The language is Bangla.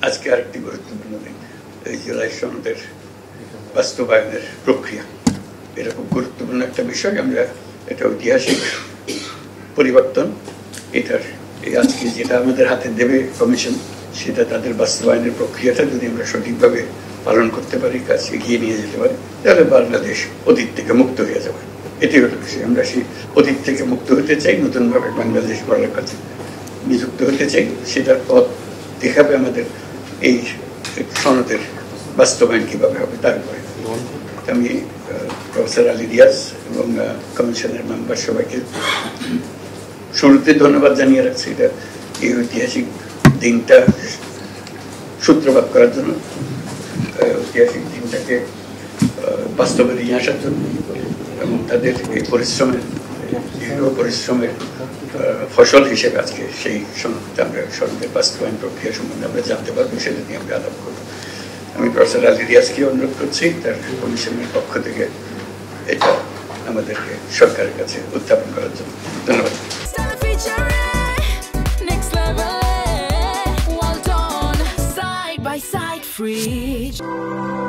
আজকে আরেকটি গুরুত্বপূর্ণ দিন, এই জুলাই সনদের বাস্তবায়নের প্রক্রিয়া। এটা খুব গুরুত্বপূর্ণ একটা বিষয়। আমরা এটা ঐতিহাসিক পরিবর্তন। এটার আজকে যেটা আমাদের হাতে দেবে কমিশন, সেটা তাদের বাস্তবায়নের প্রক্রিয়াটা যদি আমরা সঠিকভাবে পালন করতে পারি, কাজ এগিয়ে নিয়ে যেতে পারি, তাহলে বাংলাদেশ অতীত থেকে মুক্ত হয়ে যাবে। এটি হলো বিষয়। আমরা সেই অতীত থেকে মুক্ত হতে চাই, নতুনভাবে বাংলাদেশ গড়ার কাছে নিযুক্ত হতে চাই। সেটার পথ দেখাবে আমাদের এই সনদের বাস্তবায়ন কিভাবে হবে। তারপরে আমি প্রফেসর আলী রিয়াজ এবং কমিশনের মেম্বার সবাইকে শুরুতে ধন্যবাদ জানিয়ে রাখছি, এটা এই ঐতিহাসিক দিনটা সূত্রপাত করার জন্য, ঐতিহাসিক দিনটাকে বাস্তবে নিয়ে আসার জন্য, এবং তাদের এই পরিশ্রমের দীর্ঘ পরিশ্রমের ফসল হিসেবে আজকে সেই সনদটা আমরা সনদের বাস্তবায়ন প্রক্রিয়া সম্বন্ধে আমরা জানতে পারবো, সেটা নিয়ে আমরা আলাপ করবো। আমি প্রফেসর আলী রিয়াজকে অনুরোধ করছি তার কমিশনের পক্ষ থেকে এটা আমাদেরকে সরকারের কাছে উত্থাপন করার জন্য। ধন্যবাদ। Side by side, free.